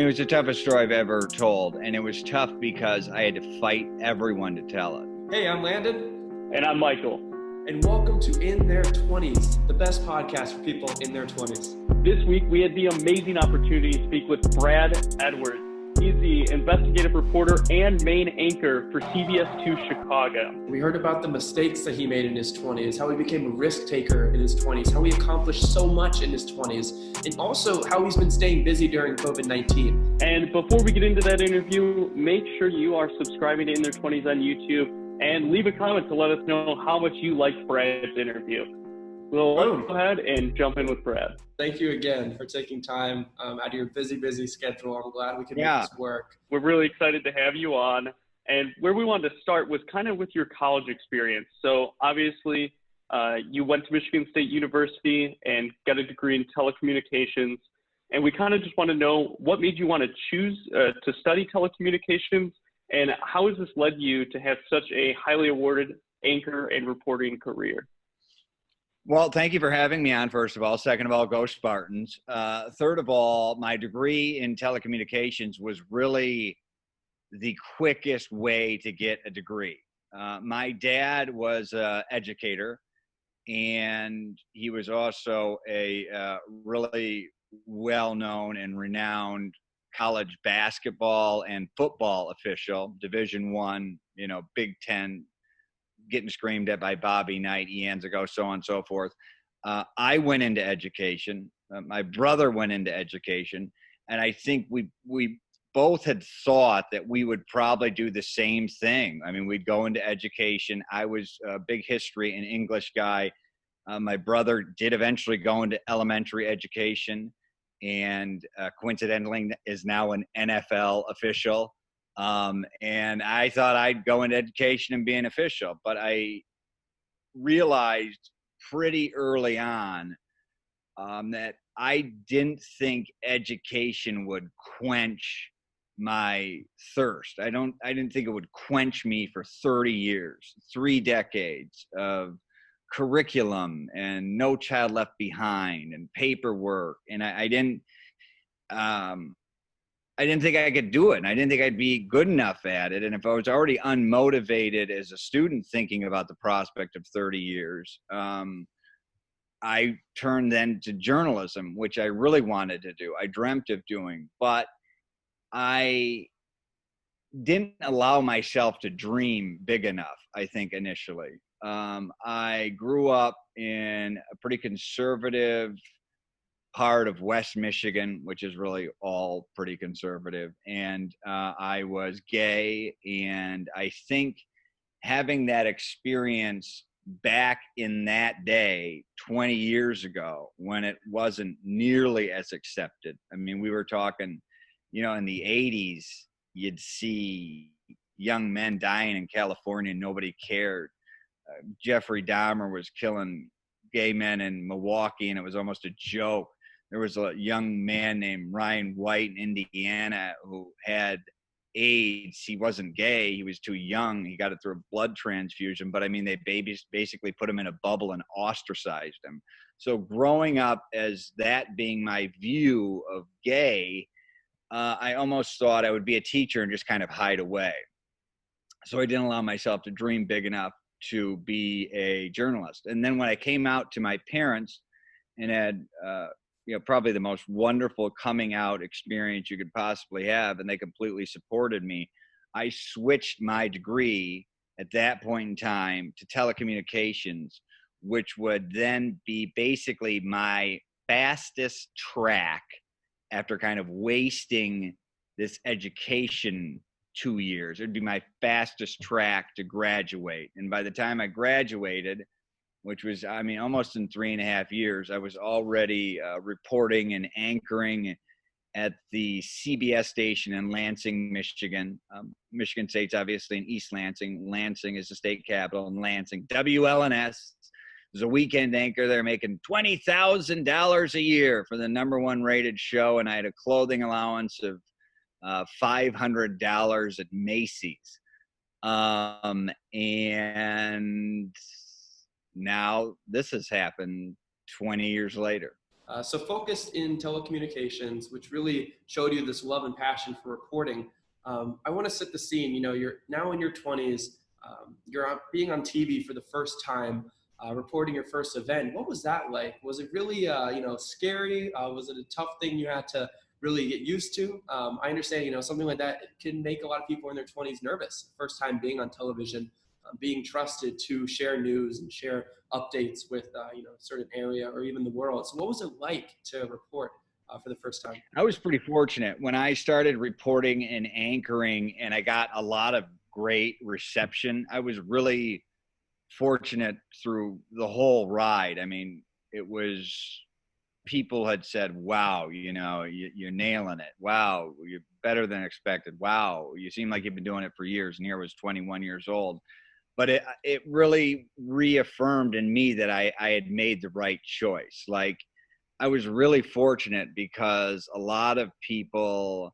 was the toughest story I've ever told, and it was tough because I had to fight everyone to tell it. Hey, I'm Landon. And I'm Michael. And welcome to In Their 20s, the best podcast for people in their 20s. This week, we had the amazing opportunity to speak with Brad Edwards. He's the investigative reporter and main anchor for CBS 2 Chicago. We heard about the mistakes that he made in his 20s, how he became a risk taker in his 20s, how he accomplished so much in his 20s, and also how he's been staying busy during COVID-19. And before we get into that interview, make sure you are subscribing to In Their 20s on YouTube and leave a comment to let us know how much you liked Brad's interview. Well, let's go ahead and jump in with Brad. Thank you again for taking time out of your busy schedule. I'm glad we could make this work. We're really excited to have you on. And where we wanted to start was kind of with your college experience. So obviously, you went to Michigan State University and got a degree in telecommunications. And we kind of just want to know what made you want to choose to study telecommunications, and how has this led you to have such a highly awarded anchor and reporting career? Well, thank you for having me on, first of all. Second of all, go Spartans. Third of all, my degree in telecommunications was really the quickest way to get a degree. My dad was an educator, and he was also a really well-known and renowned college basketball and football official, Division I, Big Ten, getting screamed at by Bobby Knight eons ago, so on and so forth. I went into education. My brother went into education. And I think we both had thought that we would probably do the same thing. I mean, we'd go into education. I was a big history and English guy. My brother did eventually go into elementary education, and coincidentally is now an NFL official. And I thought I'd go into education and be an official, but I realized pretty early on that I didn't think education would quench my thirst. I didn't think it would quench me for 30 years, 3 decades of curriculum and No Child Left Behind and paperwork. And I didn't think I could do it, and I didn't think I'd be good enough at it. And if I was already unmotivated as a student thinking about the prospect of 30 years, I turned then to journalism, which I really wanted to do. I dreamt of doing, but I didn't allow myself to dream big enough, I think, initially. I grew up in a pretty conservative part of West Michigan, which is really all pretty conservative. And I was gay. And I think having that experience back in that day, 20 years ago, when it wasn't nearly as accepted. I mean, we were talking, in the 80s, you'd see young men dying in California and nobody cared. Jeffrey Dahmer was killing gay men in Milwaukee, and it was almost a joke. There was a young man named Ryan White in Indiana who had AIDS. He wasn't gay. He was too young. He got it through a blood transfusion. But, I mean, they basically put him in a bubble and ostracized him. So growing up as that being my view of gay, I almost thought I would be a teacher and just kind of hide away. So I didn't allow myself to dream big enough to be a journalist. And then when I came out to my parents and had probably the most wonderful coming out experience you could possibly have, and they completely supported me, I switched my degree at that point in time to telecommunications, which would then be basically my fastest track after kind of wasting this education 2 years. It'd be my fastest track to graduate. And by the time I graduated, which was, almost in 3.5 years, I was already reporting and anchoring at the CBS station in Lansing, Michigan. Michigan State's obviously in East Lansing. Lansing is the state capital, and Lansing. WLNS was a weekend anchor there, making $20,000 a year for the #1 rated show, and I had a clothing allowance of $500 at Macy's. And now this has happened 20 years later. So focused in telecommunications, which really showed you this love and passion for reporting. I want to set the scene. You know, you're now in your 20s. Being on TV for the first time, reporting your first event. What was that like? Was it really, scary? Was it a tough thing you had to really get used to? I understand, something like that can make a lot of people in their 20s nervous. First time being on television, being trusted to share news and share updates with, a certain area or even the world. So what was it like to report for the first time? I was pretty fortunate when I started reporting and anchoring, and I got a lot of great reception. I was really fortunate through the whole ride. I mean, it was, people had said, wow, you're nailing it. Wow, you're better than expected. Wow, you seem like you've been doing it for years. And here I was 21 years old. But it really reaffirmed in me that I had made the right choice. Like, I was really fortunate because a lot of people,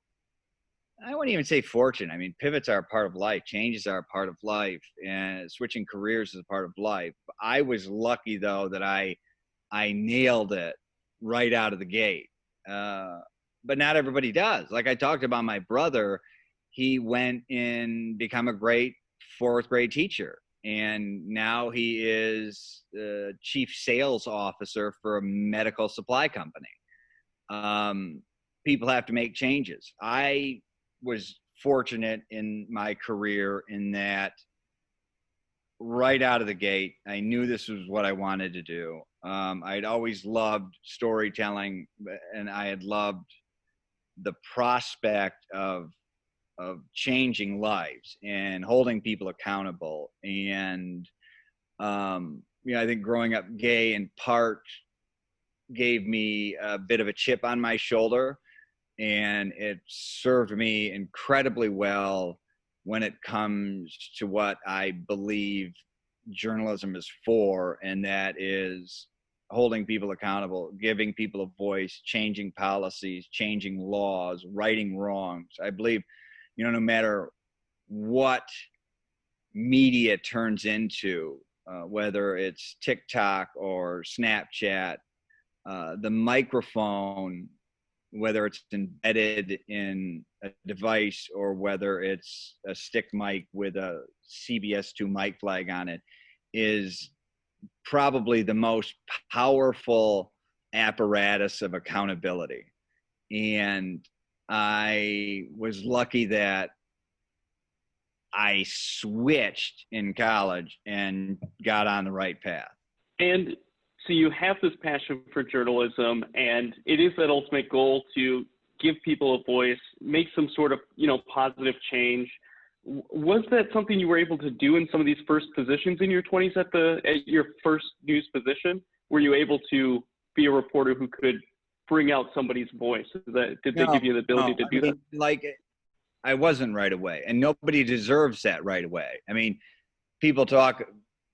I wouldn't even say fortunate. I mean, pivots are a part of life. Changes are a part of life. And switching careers is a part of life. I was lucky, though, that I nailed it right out of the gate. But not everybody does. Like I talked about my brother, he went and become a great fourth grade teacher. And now he is the chief sales officer for a medical supply company. People have to make changes. I was fortunate in my career in that right out of the gate, I knew this was what I wanted to do. I'd always loved storytelling, and I had loved the prospect of changing lives and holding people accountable. And, I think growing up gay in part gave me a bit of a chip on my shoulder, and it served me incredibly well when it comes to what I believe journalism is for, and that is holding people accountable, giving people a voice, changing policies, changing laws, righting wrongs. I believe, no matter what media turns into, whether it's TikTok or Snapchat, the microphone, whether it's embedded in a device or whether it's a stick mic with a CBS 2 mic flag on it, is probably the most powerful apparatus of accountability. And I was lucky that I switched in college and got on the right path. And so you have this passion for journalism, and it is that ultimate goal to give people a voice, make some sort of, positive change. Was that something you were able to do in some of these first positions in your 20s at your first news position? Were you able to be a reporter who could bring out somebody's voice? Did they give you the ability to do that? Like, I wasn't right away, and nobody deserves that right away. I mean, people talk,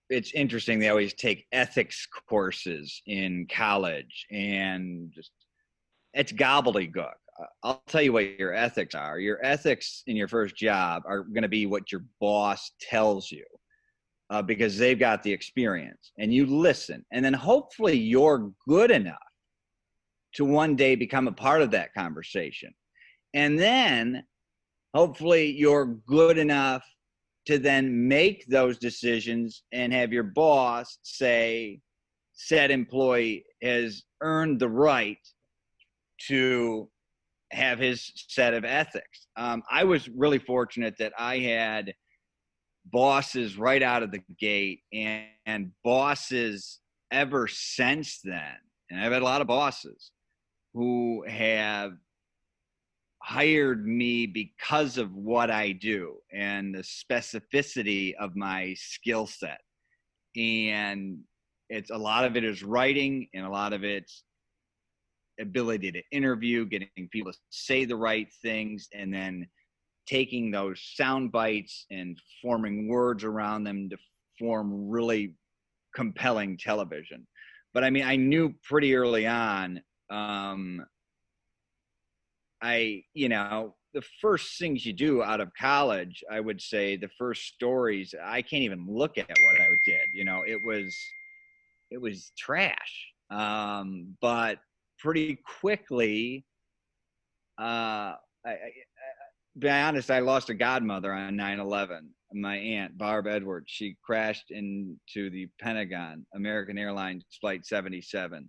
it's interesting, they always take ethics courses in college, and just, it's gobbledygook. I'll tell you what your ethics are. Your ethics in your first job are going to be what your boss tells you, because they've got the experience, and you listen. And then hopefully you're good enough to one day become a part of that conversation. And then hopefully you're good enough to then make those decisions and have your boss say, said employee has earned the right to have his set of ethics. I was really fortunate that I had bosses right out of the gate, and bosses ever since then. And I've had a lot of bosses who have hired me because of what I do and the specificity of my skill set. And a lot of it is writing, and a lot of it's ability to interview, getting people to say the right things, and then taking those sound bites and forming words around them to form really compelling television. But I mean, I knew pretty early on, the first things you do out of college, I would say the first stories, I can't even look at what I did. It was trash. But pretty quickly, be honest, I lost a godmother on 9/11. My aunt, Barb Edwards, she crashed into the Pentagon, American Airlines Flight 77.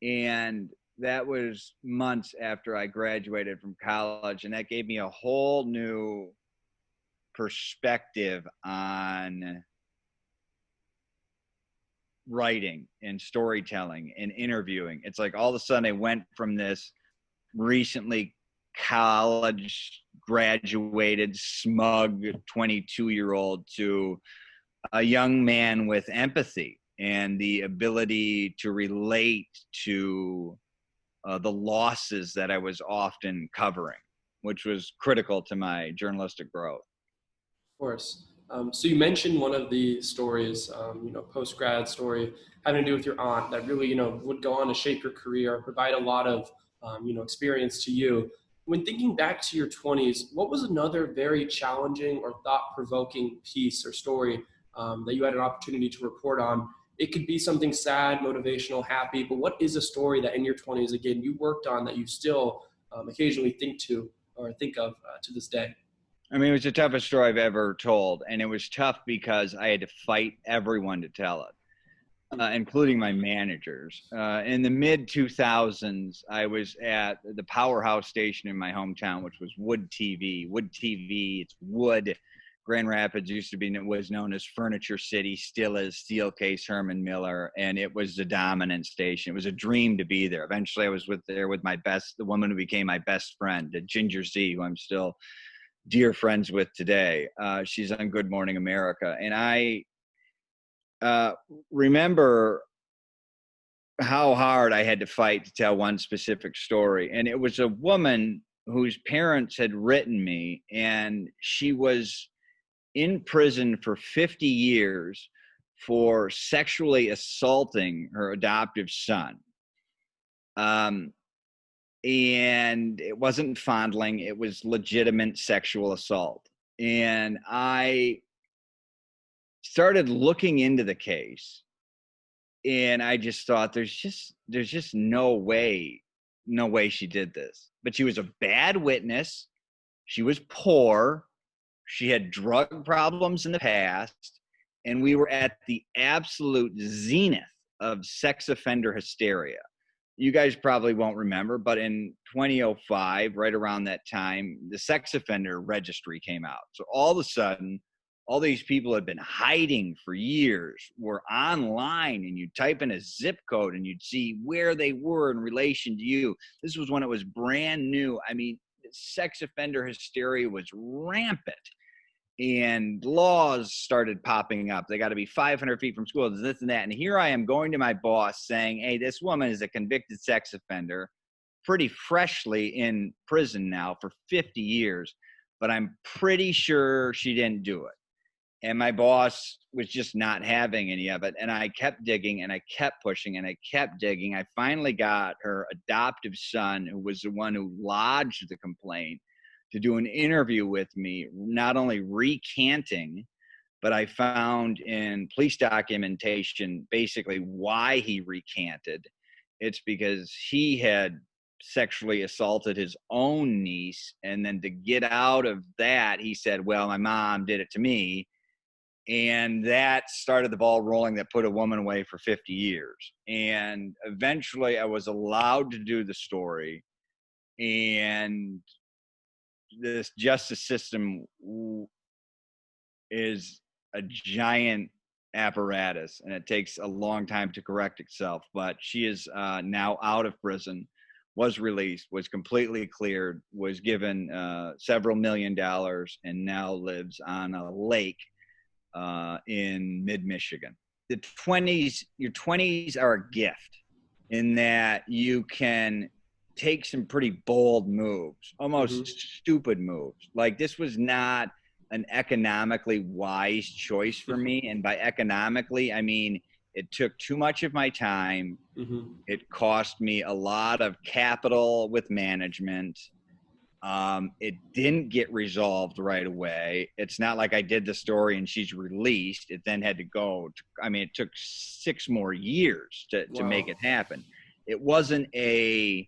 And that was months after I graduated from college. And that gave me a whole new perspective on writing and storytelling and interviewing. It's like all of a sudden I went from this recently college graduated smug 22-year-old to a young man with empathy and the ability to relate to the losses that I was often covering, which was critical to my journalistic growth. Of course. So you mentioned one of the stories, post-grad story having to do with your aunt that really, would go on to shape your career, provide a lot of, experience to you. When thinking back to your 20s, what was another very challenging or thought-provoking piece or story that you had an opportunity to report on? It could be something sad, motivational, happy, but what is a story that in your 20s, again, you worked on that you still occasionally think of to this day? I mean, it was the toughest story I've ever told, and it was tough because I had to fight everyone to tell it. Including my managers. In the mid-2000s, I was at the powerhouse station in my hometown, which was Wood TV. Wood TV, it's Wood. Grand Rapids was known as Furniture City, still is Steelcase Herman Miller, and it was the dominant station. It was a dream to be there. Eventually, I was there with the woman who became my best friend, Ginger Z, who I'm still dear friends with today. She's on Good Morning America, and I remember how hard I had to fight to tell one specific story. And it was a woman whose parents had written me, and she was in prison for 50 years for sexually assaulting her adoptive son. And it wasn't fondling, it was legitimate sexual assault. And I started looking into the case, and I just thought there's just no way she did this. But she was a bad witness. She was poor. She had drug problems in the past, and we were at the absolute zenith of sex offender hysteria. You guys probably won't remember, but in 2005, right around that time, the sex offender registry came out. So all of a sudden, all these people had been hiding for years were online, and you'd type in a zip code and you'd see where they were in relation to you. This was when it was brand new. I mean, sex offender hysteria was rampant, and laws started popping up. They got to be 500 feet from school, this and that. And here I am going to my boss saying, hey, this woman is a convicted sex offender, pretty freshly in prison now for 50 years, but I'm pretty sure she didn't do it. And my boss was just not having any of it. And I kept digging, and I kept pushing, and I kept digging. I finally got her adoptive son, who was the one who lodged the complaint, to do an interview with me, not only recanting, but I found in police documentation basically why he recanted. It's because he had sexually assaulted his own niece. And then to get out of that, he said, well, my mom did it to me. And that started the ball rolling that put a woman away for 50 years. And eventually I was allowed to do the story. And this justice system is a giant apparatus, and it takes a long time to correct itself. But she is now out of prison, was released, was completely cleared, was given several $1 million, and now lives on a lake in mid-Michigan. Your 20s are a gift in that you can take some pretty bold moves, almost stupid moves. Like, this was not an economically wise choice for me. And by economically, I mean, it took too much of my time. It cost me a lot of capital with management. It didn't get resolved right away. It's not like I did the story and she's released. It then had to go. It took 6 more years to make it happen. it wasn't I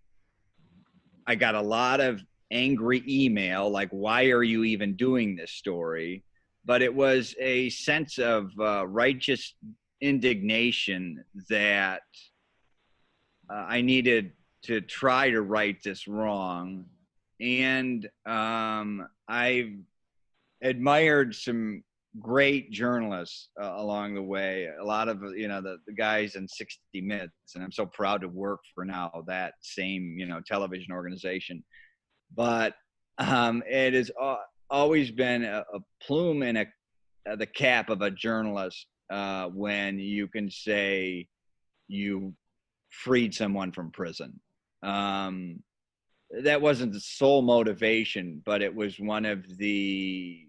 got a lot of angry email, like, why are you even doing this story? But it was a sense of righteous indignation that I needed to try to right this wrong. And I've admired some great journalists along the way. A lot of, the guys in 60 Minutes, and I'm so proud to work for now that same, television organization. But it has always been a plume in the cap of a journalist when you can say you freed someone from prison. That wasn't the sole motivation, but it was one of the,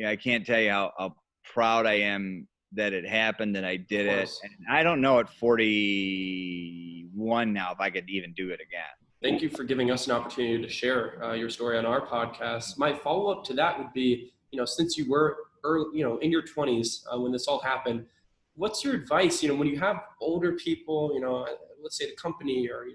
I can't tell you how proud I am that it happened, that I did it. And I don't know at 41 now if I could even do it again. Thank you for giving us an opportunity to share your story on our podcast. My follow-up to that would be, since you were early, in your 20s when this all happened, what's your advice, when you have older people, let's say the company or,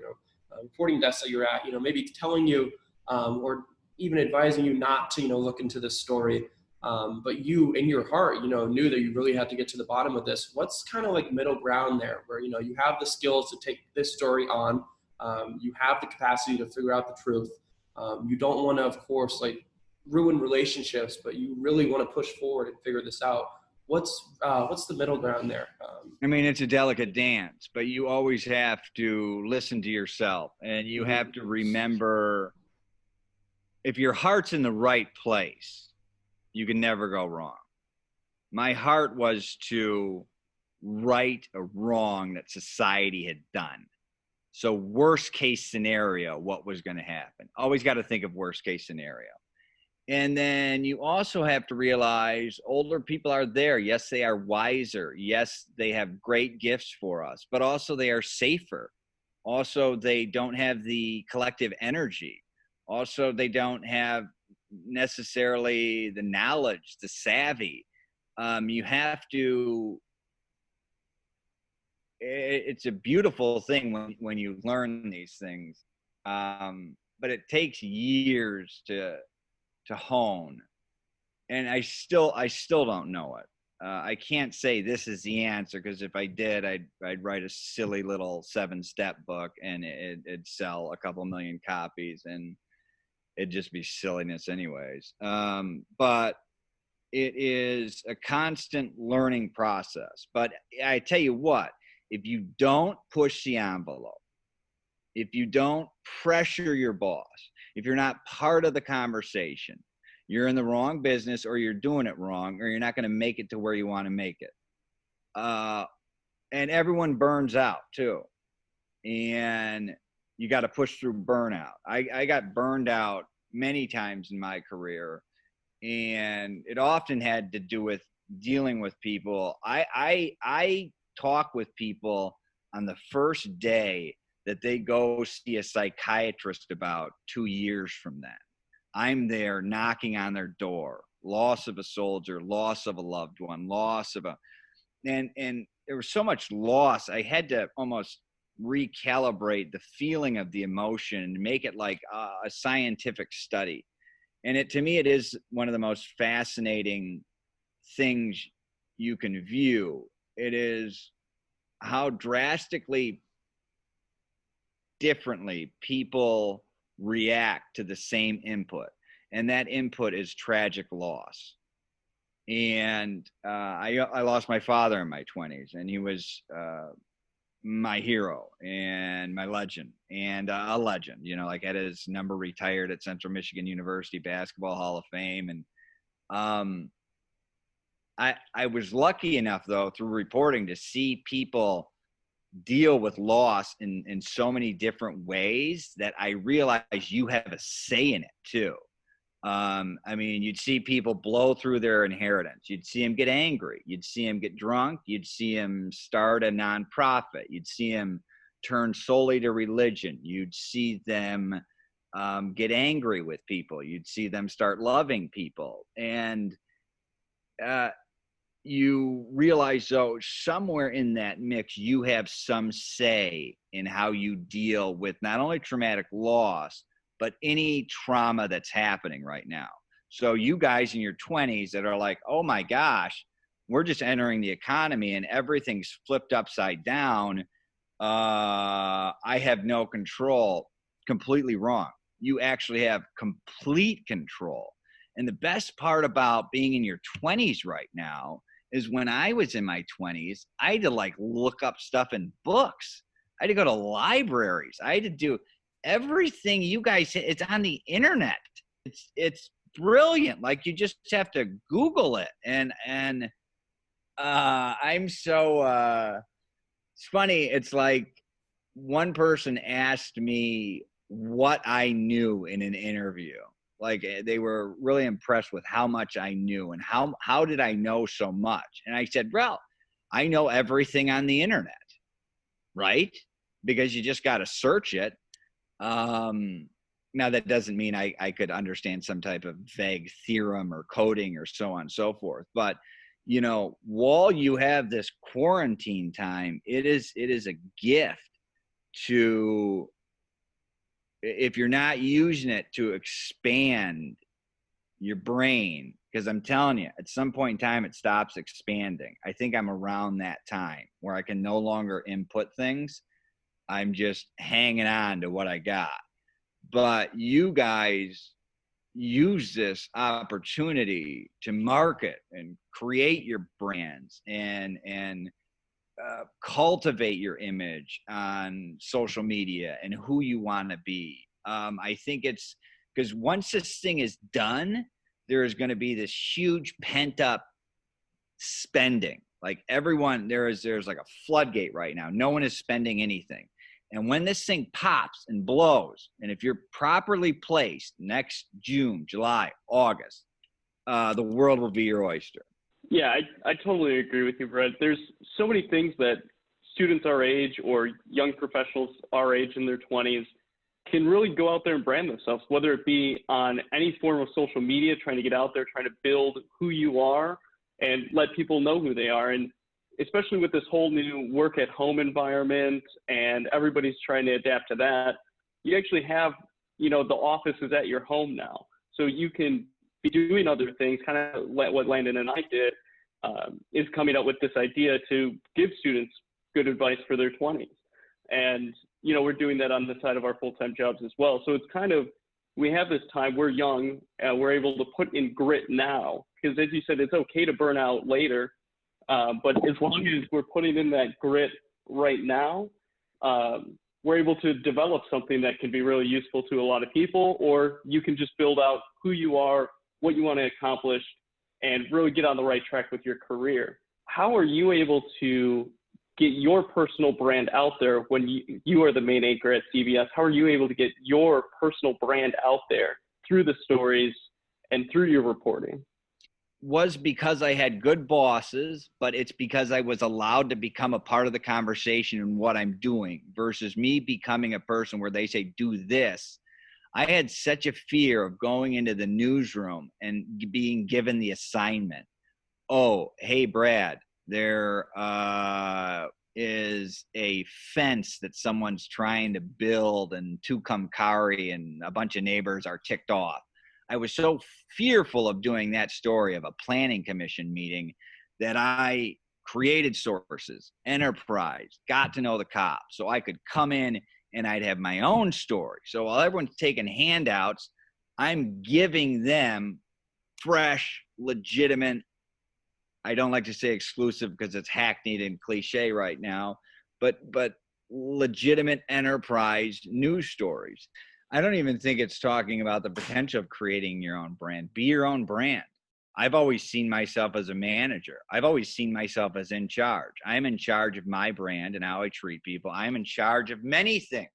reporting desk that you're at, maybe telling you or even advising you not to, look into this story, but you in your heart, knew that you really had to get to the bottom of this. What's kind of like middle ground there where, you have the skills to take this story on, you have the capacity to figure out the truth. You don't want to, of course, like ruin relationships, but you really want to push forward and figure this out. What's the middle ground there? I mean, it's a delicate dance, but you always have to listen to yourself, and you have to remember, if your heart's in the right place, you can never go wrong. My heart was to right a wrong that society had done. So worst case scenario, what was going to happen? Always got to think of worst case scenario. And then you also have to realize older people are there. Yes, they are wiser. Yes, they have great gifts for us, but also they are safer. Also, they don't have the collective energy. Also, they don't have necessarily the knowledge, the savvy. You have to, it's a beautiful thing when you learn these things. But it takes years to hone. And I still don't know it. I can't say this is the answer, because if I did, I'd write a silly little 7-step book and it'd sell a couple million copies and it'd just be silliness anyways. But it is a constant learning process. But I tell you what, if you don't push the envelope, if you don't pressure your boss, if you're not part of the conversation, you're in the wrong business, or you're doing it wrong, or you're not going to make it to where you want to make it. And everyone burns out too. And you got to push through burnout. I got burned out many times in my career, and it often had to do with dealing with people. I talk with people on the first day that they go see a psychiatrist about 2 years from then. I'm there knocking on their door. Loss of a soldier, loss of a loved one, and there was so much loss. I had to almost recalibrate the feeling of the emotion and make it like a scientific study. And to me, it is one of the most fascinating things you can view. It is how drastically differently people react to the same input, and that input is tragic loss. And I lost my father in my 20s, and he was my hero and my legend, and a legend, like had his number retired at Central Michigan University Basketball Hall of Fame. And I was lucky enough, though, through reporting, to see people deal with loss in so many different ways that I realized you have a say in it too. I mean, you'd see people blow through their inheritance. You'd see them get angry. You'd see them get drunk. You'd see them start a nonprofit. You'd see them turn solely to religion. You'd see them get angry with people. You'd see them start loving people. And you realize, though, somewhere in that mix, you have some say in how you deal with not only traumatic loss, but any trauma that's happening right now. So you guys in your 20s that are like, oh my gosh, we're just entering the economy and everything's flipped upside down. I have no control. Completely wrong. You actually have complete control. And the best part about being in your 20s right now is when I was in my 20s, I had to like look up stuff in books. I had to go to libraries. I had to do everything you guys, it's on the internet. It's brilliant. Like you just have to Google it. And I'm so, it's funny. It's like one person asked me what I knew in an interview. Like they were really impressed with how much I knew and how did I know so much? And I said, well, I know everything on the internet, right? Because you just got to search it. Now that doesn't mean I could understand some type of vague theorem or coding or so on and so forth. But, you know, while you have this quarantine time, it is a gift to, if you're not using it to expand your brain, because I'm telling you, at some point in time, it stops expanding. I think I'm around that time where I can no longer input things. I'm just hanging on to what I got. But you guys use this opportunity to market and create your brands and cultivate your image on social media and who you want to be. I think it's because once this thing is done, there is going to be this huge pent up spending. Like everyone, there's like a floodgate right now. No one is spending anything. And when this thing pops and blows, and if you're properly placed next June, July, August, the world will be your oyster. Yeah, I totally agree with you, Brett. There's so many things that students our age or young professionals our age in their 20s can really go out there and brand themselves, whether it be on any form of social media, trying to get out there, trying to build who you are and let people know who they are. And especially with this whole new work at home environment and everybody's trying to adapt to that, you actually have, you know, the office is at your home now. So you can be doing other things, kind of what Landon and I did, is coming up with this idea to give students good advice for their 20s. And, you know, we're doing that on the side of our full-time jobs as well. So it's kind of, we have this time, we're young, we're able to put in grit now, because as you said, it's okay to burn out later. But as long as we're putting in that grit right now, we're able to develop something that can be really useful to a lot of people, or you can just build out who you are, what you want to accomplish, and really get on the right track with your career. How are you able to get your personal brand out there when you are the main anchor at CBS? How are you able to get your personal brand out there through the stories and through your reporting? Was because I had good bosses, but it's because I was allowed to become a part of the conversation in what I'm doing versus me becoming a person where they say, do this. I had such a fear of going into the newsroom and being given the assignment. Oh, hey, Brad, there is a fence that someone's trying to build and Tucumcari and a bunch of neighbors are ticked off. I was so fearful of doing that story of a planning commission meeting that I created sources, enterprise, got to know the cops so I could come in and I'd have my own story. So while everyone's taking handouts, I'm giving them fresh, legitimate, I don't like to say exclusive because it's hackneyed and cliche right now, but legitimate enterprise news stories. I don't even think it's talking about the potential of creating your own brand. Be your own brand. I've always seen myself as a manager. I've always seen myself as in charge. I'm in charge of my brand and how I treat people. I'm in charge of many things.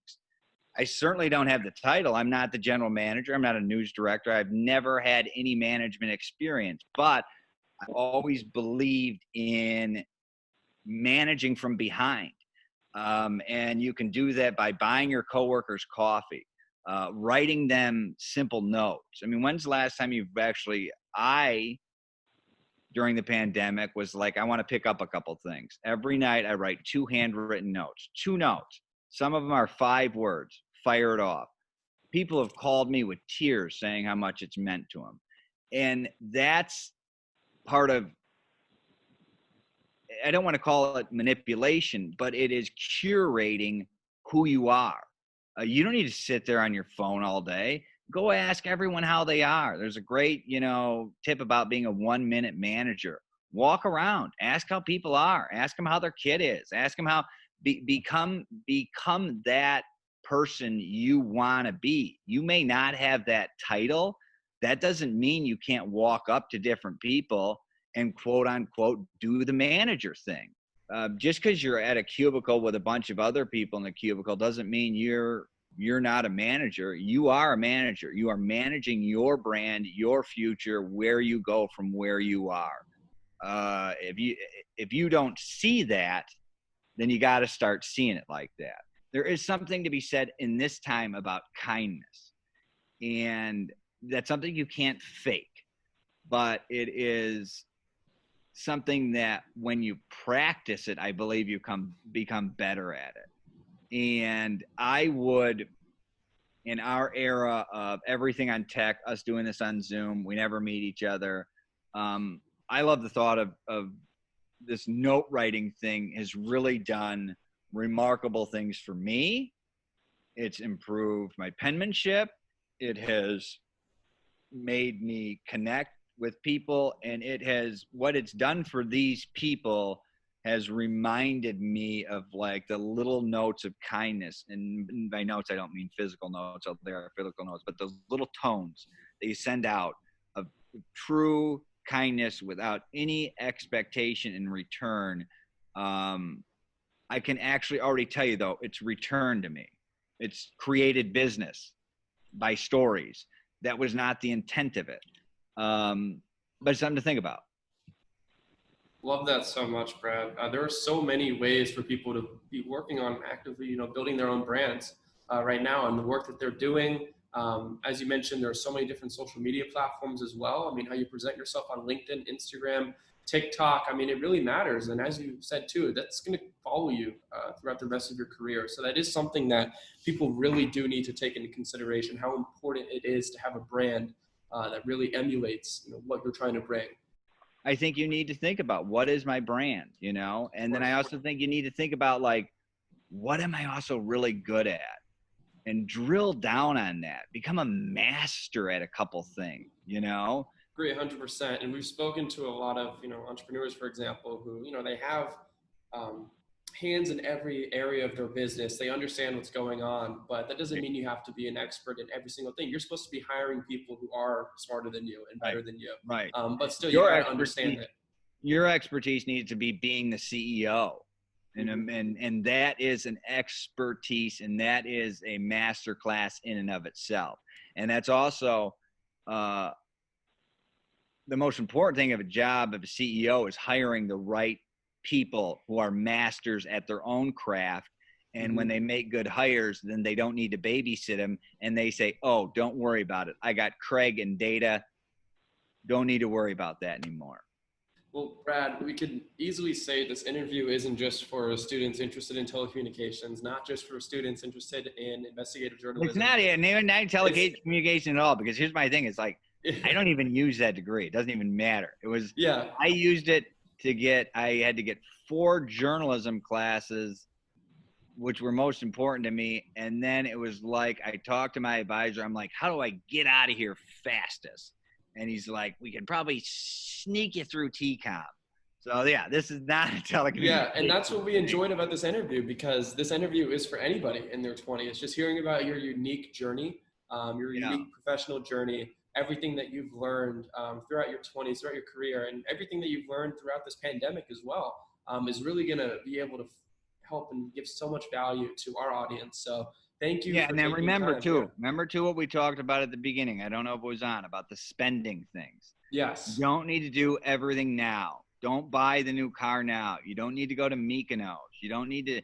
I certainly don't have the title. I'm not the general manager. I'm not a news director. I've never had any management experience, but I've always believed in managing from behind. And you can do that by buying your coworkers coffee, writing them simple notes. I mean, when's the last time you've actually, I during the pandemic was like, I want to pick up a couple things. Every night I write 2 handwritten notes, 2 notes. Some of them are 5 words, fire it off. People have called me with tears saying how much it's meant to them. And that's part of, I don't want to call it manipulation, but it is curating who you are. You don't need to sit there on your phone all day. Go ask everyone how they are. There's a great, tip about being a 1-minute manager. Walk around, ask how people are, ask them how their kid is, ask them how, become that person you want to be. You may not have that title. That doesn't mean you can't walk up to different people and quote unquote do the manager thing. Just because you're at a cubicle with a bunch of other people in the cubicle doesn't mean you're not a manager. You are a manager. You are managing your brand, your future, where you go from where you are. If you don't see that, then you got to start seeing it like that. There is something to be said in this time about kindness, and that's something you can't fake, but it is something that when you practice it, I believe you become better at it. And I would, in our era of everything on tech, us doing this on Zoom, we never meet each other. I love the thought of this note writing thing has really done remarkable things for me. It's improved my penmanship. It has made me connect with people, and what it's done for these people has reminded me of like the little notes of kindness. And by notes, I don't mean physical notes, although there are physical notes, but those little tones that you send out of true kindness without any expectation in return. I can actually already tell you, though, it's returned to me. It's created business by stories. That was not the intent of it. But it's something to think about. Love that so much, Brad. There are so many ways for people to be working on actively, building their own brands right now, and the work that they're doing. As you mentioned, there are so many different social media platforms as well. I mean, how you present yourself on LinkedIn, Instagram, TikTok. I mean, it really matters. And as you said too, that's going to follow you throughout the rest of your career. So that is something that people really do need to take into consideration, how important it is to have a brand that really emulates what you're trying to bring. I think you need to think about, what is my brand, and then I also think you need to think about, like, what am I also really good at, and drill down on that. Become a master at a couple things, Agree 100%. And we've spoken to a lot of, entrepreneurs, for example, who, they have hands in every area of their business. They understand what's going on, but that doesn't mean you have to be an expert in every single thing. You're supposed to be hiring people who are smarter than you and better than you. Right. But still, you got to understand that. Your expertise needs to be being the CEO. And that is an expertise, and that is a master class in and of itself. And that's also the most important thing of a job of a CEO is hiring the right people who are masters at their own craft. And when they make good hires, then they don't need to babysit them, and they say, oh, don't worry about it. I got Craig and data. Don't need to worry about that anymore. Well, Brad, we could easily say this interview isn't just for students interested in telecommunications, not just for students interested in investigative journalism. It's not telecommunication at all, because here's my thing. It's like, I don't even use that degree. It doesn't even matter. It was, I used it I had to get 4 journalism classes, which were most important to me. And then it was like, I talked to my advisor. I'm like, how do I get out of here fastest? And he's like, we can probably sneak you through TCOM. So yeah, this is not a telecommunications. Yeah, and that's what we enjoyed about this interview, because this interview is for anybody in their 20s. It's just hearing about your unique journey, your unique professional journey, everything that you've learned throughout your 20s, throughout your career, and everything that you've learned throughout this pandemic as well, is really going to be able to help and give so much value to our audience. So thank you. Yeah, and then remember too what we talked about at the beginning. I don't know if it was on, about the spending things. Yes. You don't need to do everything now. Don't buy the new car now. You don't need to go to Mykonos. You don't need to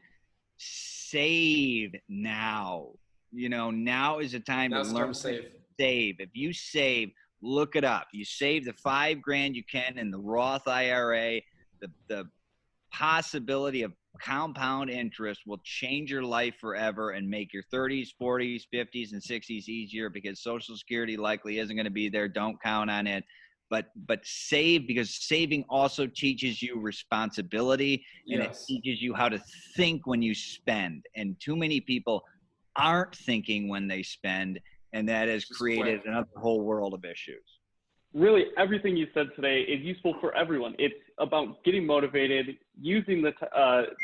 save now. Now is the time to learn to save. If you save, Look it up. You save the $5,000 you can in the Roth IRA. The possibility of compound interest will change your life forever and make your 30s, 40s, 50s, and 60s easier, because Social Security likely isn't going to be there. Don't count on it. But save, because saving also teaches you responsibility, and Yes. it teaches you how to think when you spend. And too many people aren't thinking when they spend, and that has created another whole world of issues. Really, everything you said today is useful for everyone. It's about getting motivated, using the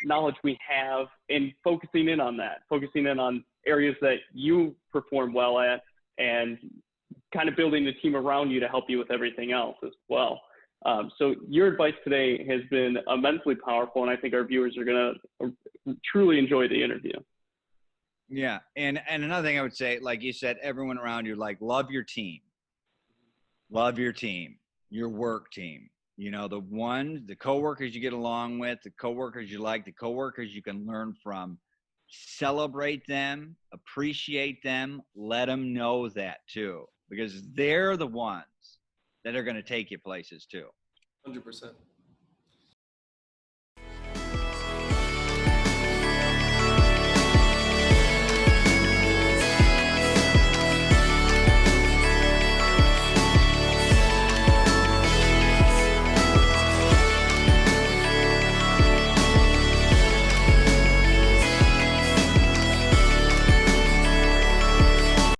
knowledge we have, and focusing in on that, focusing in on areas that you perform well at, and kind of building a team around you to help you with everything else as well. So your advice today has been immensely powerful, and I think our viewers are going to truly enjoy the interview. Yeah, and another thing I would say, like you said, everyone around you, like, love your team. Love your team, your work team. You know, the coworkers you get along with, the coworkers you like, the coworkers you can learn from. Celebrate them, appreciate them, let them know that too, because they're the ones that are going to take you places too. 100%.